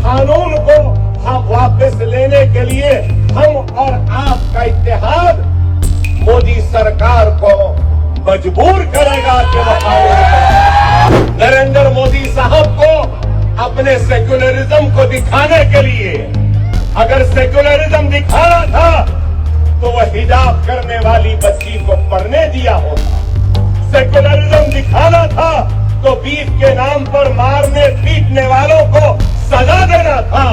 कानून को हम वापस लेने के लिए हम और आपका इत्तेहाद मोदी सरकार को मजबूर करेगा कि वो कानून। नरेंद्र मोदी साहब को अपने सेक्युलरिज्म को दिखाने के लिए, अगर सेक्युलरिज्म दिखाना था तो वह हिजाब करने वाली बच्ची को पढ़ने दिया होता। सेक्युलरिज्म दिखाना था तो बीफ के नाम पर मारने पीटने वालों को सजा देना था।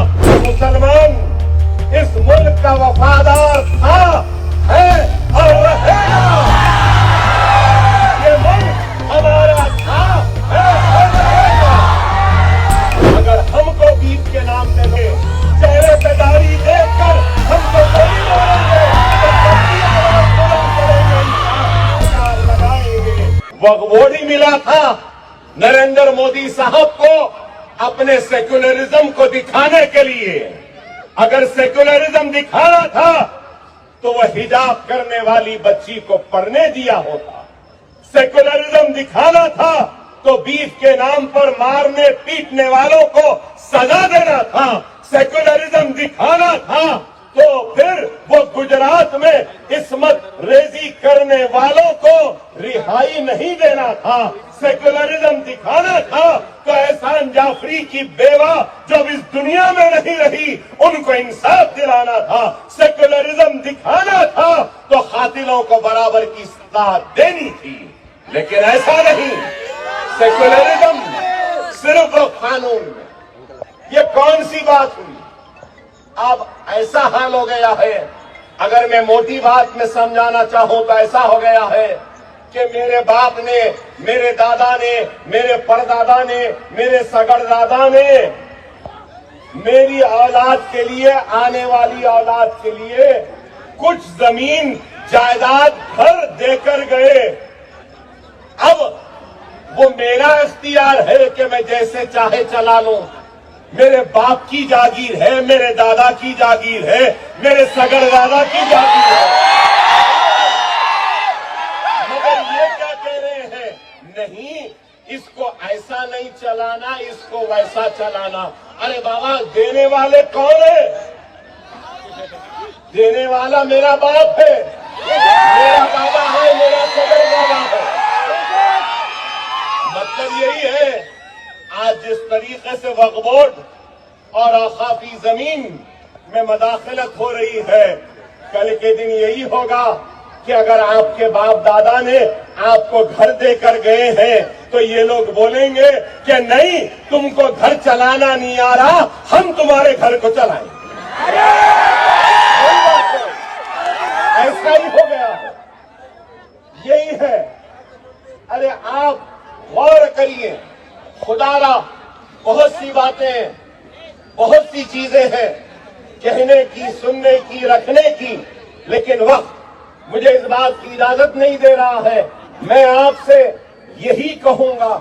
मुसलमान इस मुल्क का वफादार था, है और रहेगा। ये मुल्क हमारा था, है और रहेगा। अगर हमको बीफ के नाम पे दे, चेहरे पे दाढ़ी देखकर हमको गोली मारेंगे तो लगाएंगे। वोट ही मिला था नरेंद्र मोदी साहब को अपने सेक्युलरिज्म को दिखाने के लिए। अगर सेक्युलरिज्म दिखाना था तो वह हिजाब करने वाली बच्ची को पढ़ने दिया होता। सेक्युलरिज्म दिखाना था तो बीफ के नाम पर मारने पीटने वालों को सजा देना था। सेक्युलरिज्म दिखाना था तो फिर वो गुजरात में इस्मत रेजी करने वालों को रिहाई नहीं देना था। सेक्युलरिज्म दिखाना था तो एहसान जाफरी की बेवा जो इस दुनिया में नहीं रही उनको इंसाफ दिलाना था। सेक्युलरिज्म दिखाना था तो कातिलों को बराबर की सजा देनी थी, लेकिन ऐसा नहीं। सेक्युलरिज्म सिर्फ कानून में। ये कौन सी बात हुई? अब ऐसा हाल हो गया है, अगर मैं मोटी बात में समझाना चाहूं तो ऐसा हो गया है कि मेरे बाप ने, मेरे दादा ने, मेरे परदादा ने, मेरे सगरदादा ने मेरी औलाद के लिए, आने वाली औलाद के लिए कुछ जमीन जायदाद घर देकर गए। अब वो मेरा इख्तियार है कि मैं जैसे चाहे चला लूं। मेरे बाप की जागीर है, मेरे दादा की जागीर है, मेरे सगरदादा की जागीर है। मगर ये क्या कह रहे हैं? नहीं, इसको ऐसा नहीं चलाना, इसको वैसा चलाना। अरे बाबा, देने वाले कौन है? देने वाला मेरा बाप है, मेरा बाबा है, मेरा सगरदादा है। मतलब यही है, आज जिस तरीके से वक्फ बोर्ड और आखाफी जमीन में मदाखलत हो रही है, कल के दिन यही होगा कि अगर आपके बाप दादा ने आपको घर देकर गए हैं तो ये लोग बोलेंगे कि नहीं, तुमको घर चलाना नहीं आ रहा, हम तुम्हारे घर को चलाएंगे। ऐसा ही हो गया है, यही है। अरे आप गौर करिए, खुदारा बहुत सी बातें, बहुत सी चीजें हैं कहने की, सुनने की, रखने की, लेकिन वक्त मुझे इस बात की इजाजत नहीं दे रहा है। मैं आपसे यही कहूंगा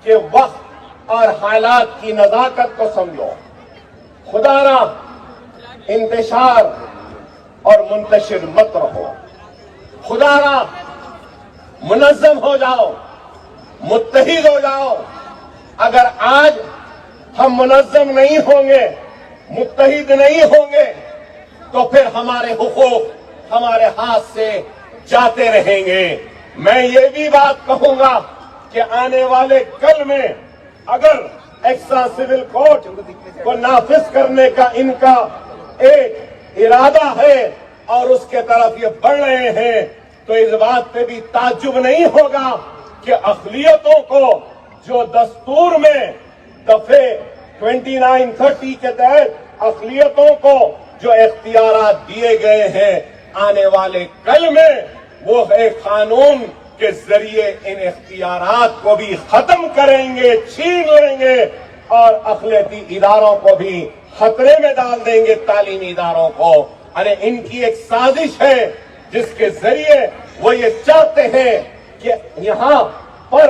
कि वक्त और हालात की नजाकत को समझो। खुदारा इंतशार और मुंतशिर मत रहो। खुदारा मुनज़्ज़म हो जाओ, मुत्तहिद हो जाओ। अगर आज हम मुनज़्ज़म नहीं होंगे, मुत्तहिद नहीं होंगे, तो फिर हमारे हुकूक हमारे हाथ से जाते रहेंगे। मैं ये भी बात कहूंगा कि आने वाले कल में अगर एक्स्ट्रा सिविल कोर्ट को नाफिज करने का इनका एक इरादा है और उसके तरफ ये बढ़ रहे हैं, तो इस बात पे भी ताज्जुब नहीं होगा कि अक़लियतों को जो दस्तूर में दफे 29-30 के तहत अक़लियतों को जो इख्तियारात दिए गए हैं, आने वाले कल में वो एक कानून के जरिए इन इख्तियारात को भी खत्म करेंगे, छीन लेंगे और अक़लियती इदारों को भी खतरे में डाल देंगे, तालीमी इदारों को। अरे इनकी एक साजिश है जिसके जरिए वो ये चाहते हैं कि यहाँ पर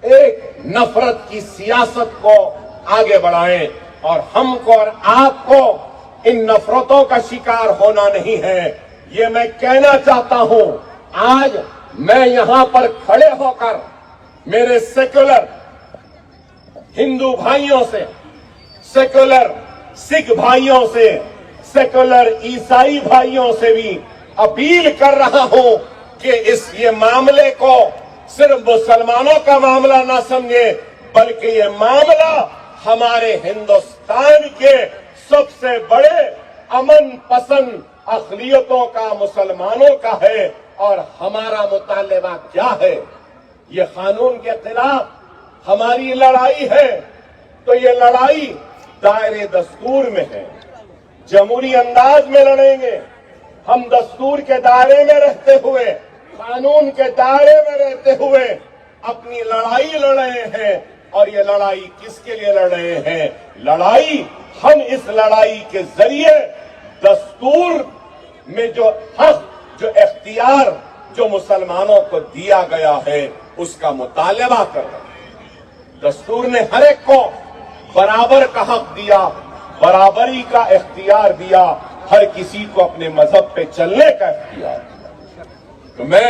एक नफरत की सियासत को आगे बढ़ाएं और हमको और आपको इन नफरतों का शिकार होना नहीं है। ये मैं कहना चाहता हूं। आज मैं यहां पर खड़े होकर मेरे सेक्युलर हिंदू भाइयों से सेकुलर सिख भाइयों से, सेकुलर ईसाई भाइयों से भी अपील कर रहा हूं कि ये मामले को सिर्फ मुसलमानों का मामला ना समझे, बल्कि ये मामला हमारे हिंदुस्तान के सबसे बड़े अमन पसंद अक़लियतों का, मुसलमानों का है। और हमारा मुतालबा क्या है? ये कानून के खिलाफ हमारी लड़ाई है, तो ये लड़ाई दायरे दस्तूर में है, जमहूरी अंदाज में लड़ेंगे। हम दस्तूर के दायरे में रहते हुए, कानून के दायरे में रहते हुए अपनी लड़ाई लड़ रहे हैं। और ये लड़ाई किसके लिए लड़ रहे हैं? लड़ाई हम इस लड़ाई के जरिए दस्तूर में जो हक, जो इख्तियार जो मुसलमानों को दिया गया है, उसका मुतालबा कर रहे हैं। दस्तूर ने हर एक को बराबर का हक दिया, बराबरी का इख्तियार दिया, हर किसी को अपने मजहब पे चलने का इख्तियार दिया। तो मैं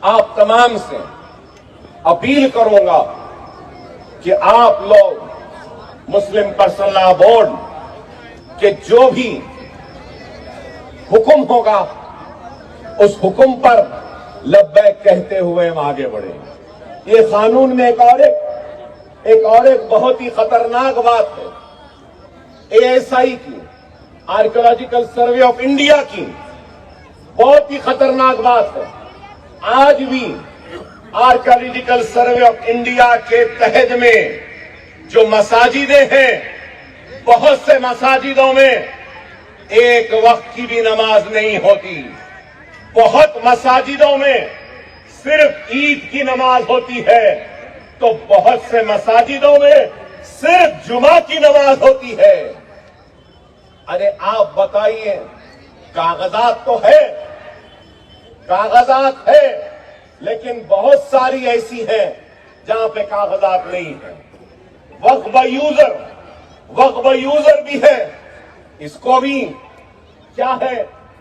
आप तमाम से अपील करूंगा कि आप लोग मुस्लिम पर्सनल लॉ बोर्ड के जो भी हुक्म होगा, उस हुक्म पर लब्बैक कहते हुए हम आगे बढ़ेंगे। ये कानून में एक और बहुत ही खतरनाक बात है। एएसआई की, आर्कियोलॉजिकल सर्वे ऑफ इंडिया की बहुत ही खतरनाक बात है। आज भी आर्कियोलॉजिकल सर्वे ऑफ इंडिया के तहत में जो मसाजिदें हैं, बहुत से मसाजिदों में एक वक्त की भी नमाज नहीं होती। बहुत मसाजिदों में सिर्फ ईद की नमाज होती है, तो बहुत से मसाजिदों में सिर्फ जुमा की नमाज होती है। अरे आप बताइए, कागजात तो है, कागजात है, लेकिन बहुत सारी ऐसी हैं जहां पे कागजात नहीं है। वक्फ यूजर भी है, इसको भी क्या है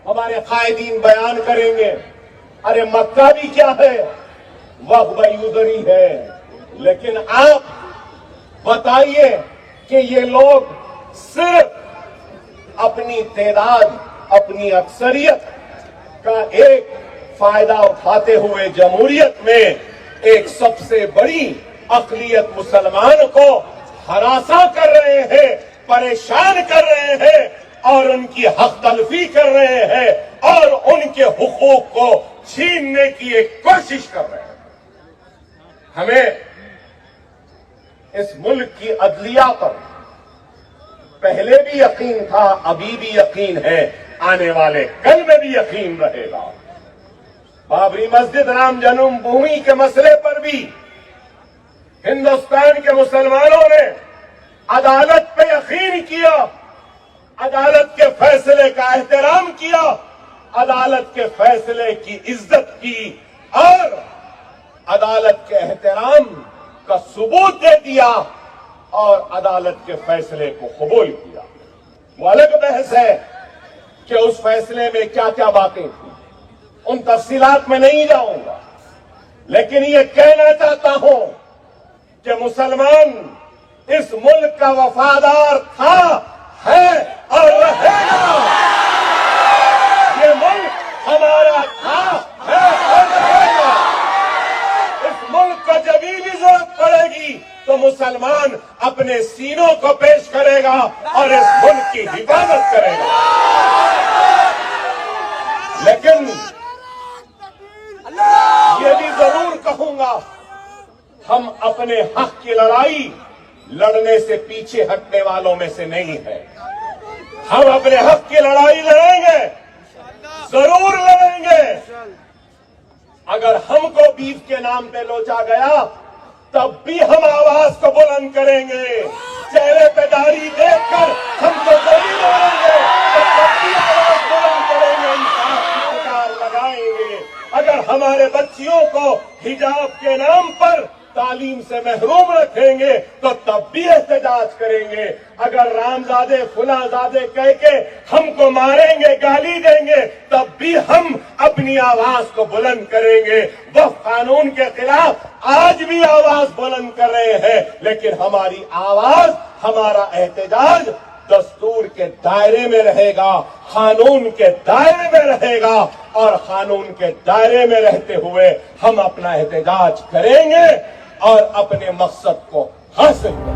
हमारे कायदीन बयान करेंगे। अरे मक्का भी क्या है? वक्फ यूजर ही है। लेकिन आप बताइए कि ये लोग सिर्फ अपनी तादाद, अपनी अक्सरियत का एक फायदा उठाते हुए जमहूरियत में एक सबसे बड़ी अक़लियत मुसलमान को हरासा कर रहे हैं, परेशान कर रहे हैं और उनकी हक तलफी कर रहे हैं और उनके हुकूक को छीनने की एक कोशिश कर रहे हैं। हमें इस मुल्क की अदलिया पर पहले भी यकीन था, अभी भी यकीन है, आने वाले कल में भी यकीन रहेगा। बाबरी मस्जिद, राम जन्मभूमि के मसले पर भी हिंदुस्तान के मुसलमानों ने अदालत पे यकीन किया, अदालत के फैसले का एहतराम किया, अदालत के फैसले की इज्जत की और अदालत के एहतराम का सबूत दे दिया और अदालत के फैसले को कबूल किया। वो अलग बहस है कि उस फैसले में क्या क्या बातें थी, उन तफसीलात में नहीं जाऊंगा, लेकिन ये कहना चाहता हूं कि मुसलमान इस मुल्क का वफादार था, है और रहेगा। ये मुल्क हमारा था, है और रहेगा। इस मुल्क को जब भी जरूरत पड़ेगी तो मुसलमान अपने सीनों को पेश करेगा और इस मुल्क की हिफाजत करेगा। लेकिन ये भी जरूर कहूंगा, हम अपने हक की लड़ाई लड़ने से पीछे हटने वालों में से नहीं है। हम अपने हक की लड़ाई लड़ेंगे, जरूर लड़ेंगे। अगर हमको बीफ के नाम पे लोचा गया, तब भी हम आवाज को बुलंद करेंगे। चेहरे पे दाढ़ी देखकर हम तो गोली मारेंगे, तब भी आवाज बुलंद करेंगे, इंसाफ की पुकार लगाएंगे। अगर हमारे बच्चियों को हिजाब के नाम पर تعلیم سے محروم رکھیں گے تو تب بھی احتجاج کریں گے. اگر رامزادے فلاں-زادے کہہ کے ہم کو ماریں گے, گالی دیں گے, تب بھی ہم اپنی آواز کو بلند کریں گے. وقف قانون کے خلاف آج بھی آواز بلند کر رہے ہیں, لیکن ہماری آواز, ہمارا احتجاج دستور کے دائرے میں رہے گا, قانون کے دائرے میں رہے گا, اور قانون کے دائرے میں رہتے ہوئے ہم اپنا احتجاج کریں گے اور اپنے مقصد کو حاصل کریں گے.